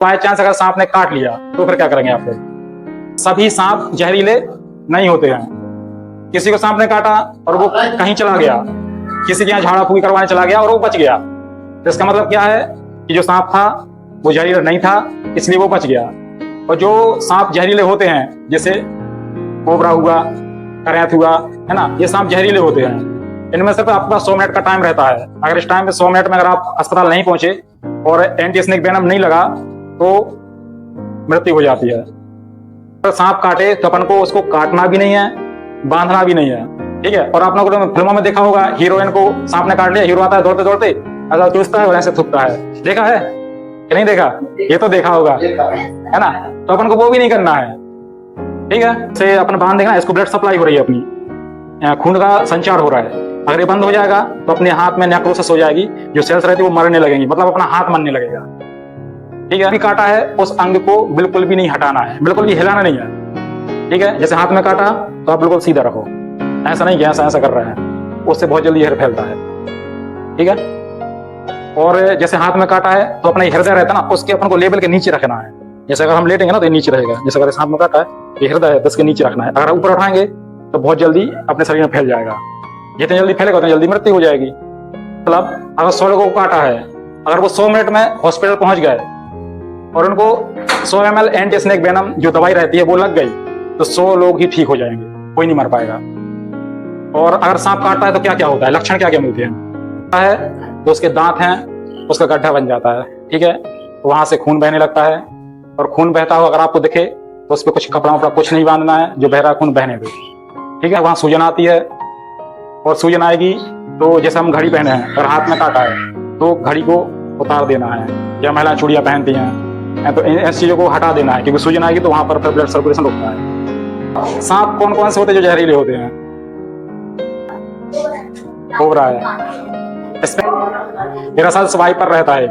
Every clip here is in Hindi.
बाय चांस अगर सांप ने काट लिया तो फिर क्या करेंगे आप लोग? सभी सांप जहरीले नहीं होते हैं। किसी को सांप ने काटा और वो कहीं चला गया, किसी के यहाँ झाड़ा फूकी करवाने चला गया और वो बच गया, तो इसका मतलब क्या है कि जो सांप था वो जहरीला नहीं था, इसलिए वो बच गया। और जो सांप जहरीले होते हैं जैसे कोबरा हुआ, करैंत हुआ, है ना, ये सांप जहरीले होते हैं। इनमें सिर्फ आपके पास 100 मिनट का टाइम रहता है। अगर इस टाइम में 100 मिनट में अगर आप अस्पताल नहीं पहुंचे और एंटी स्नेक वेनम नहीं लगा तो मृत्यु हो जाती है। अगर सांप काटे तो अपन को उसको काटना भी नहीं है, बांधना भी नहीं है, ठीक है। और आप लोगों ने फिल्मों में देखा होगा, हीरोइन को सांप ने काट लिया, हीरो आता है दौड़ते दौड़ते, अगर चूसता है और ऐसे थूकता है, देखा है कि नहीं देखा? ये तो देखा होगा, है ना। तो अपन को वो भी नहीं करना है, ठीक है। से अपन बांध देगा, इसको ब्लड सप्लाई हो रही है, अपनी खून का संचार हो रहा है। अगर ये बंद हो जाएगा तो अपने हाथ में नेक्रोसिस हो जाएगी, जो सेल्स रहती है वो मरने लगेंगी, मतलब अपना हाथ मरने लगेगा, ठीक है। अभी काटा है उस अंग को बिल्कुल भी नहीं हटाना है, बिल्कुल भी हिलाना नहीं है, ठीक है। जैसे हाथ में काटा तो आप बिल्कुल सीधा रखो, ऐसा नहीं कि ऐसा ऐसा कर रहे हैं, उससे बहुत जल्दी जहर फैलता है, ठीक है। और जैसे हाथ में काटा है तो अपना हृदय रहता है ना, उसके अपन को लेवल के नीचे रखना है। जैसे अगर हम लेटेंगे ना तो ये नीचे रहेगा, जैसे अगर हाथ में काटा है ये हृदय है तो इसके नीचे रखना है। अगर ऊपर उठाएंगे तो बहुत जल्दी अपने शरीर में फैल जाएगा, जितनी जल्दी फैलेगा उतनी जल्दी मृत्यु हो जाएगी। मतलब अगर 100 लोगों को काटा है, अगर वो 100 मिनट में हॉस्पिटल पहुंच गए और उनको 100 ml एंटी स्नेक वेनम जो दवाई रहती है वो लग गई तो 100 लोग ही ठीक हो जाएंगे, कोई नहीं मर पाएगा। और अगर सांप काटता है तो क्या क्या होता है, लक्षण क्या क्या मिलते हैं? तो उसके दांत हैं, उसका गड्ढा बन जाता है, ठीक है, वहां से खून बहने लगता है। और खून बहता हो अगर आपको दिखे तो उस पर कुछ कपड़ा वपड़ा कुछ नहीं बांधना है, जो बह रहा है खून बहने दो, ठीक है। वहां सूजन आती है, और सूजन आएगी तो जैसे हम घड़ी पहने हैं, अगर हाथ में काटा है तो घड़ी को उतार देना है, या महिला चूड़ियां पहनती हैं तो इन चीजों को हटा देना है, क्योंकि सूजन आएगी तो वहां पर फिर ब्लड सर्कुलेशन रुकता है। सांप कौन कौन से होते हैं जो जहरीले होते हैं? कोबरा है, इसमें दरअसल स्वाइपर रहता है,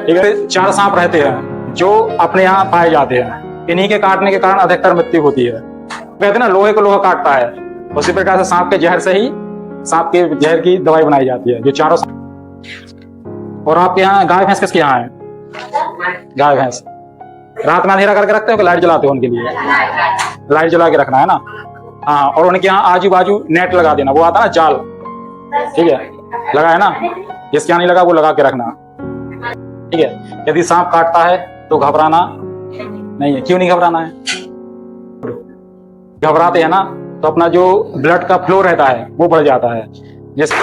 ठीक है। 4 सांप रहते हैं जो अपने यहाँ पाए जाते हैं, इन्हीं के काटने के कारण अधिकतर मृत्यु होती है। कहते हैं ना लोहे को लोहा काटता है, उसी प्रकार से सांप के जहर से ही सांप के जहर की दवाई बनाई जाती है, जो 4 सांप। और आपके यहाँ गाय भैंस किसके यहाँ है? गाय भैंस रात में अंधेरा करके रखते हो कि लाइट जलाते हो? उनके लिए लाइट जला के रखना है ना, हाँ। और उनके यहाँ आजू बाजू नेट लगा देना, वो आता है ना जाल, ठीक है, लगा है ना, जिसके यहाँ नहीं लगा वो लगा के रखना, ठीक है। यदि सांप काटता है तो घबराना नहीं है। क्यों नहीं घबराना है? घबराते हैं ना तो अपना जो ब्लड का फ्लो रहता है वो बढ़ जाता है। जैसे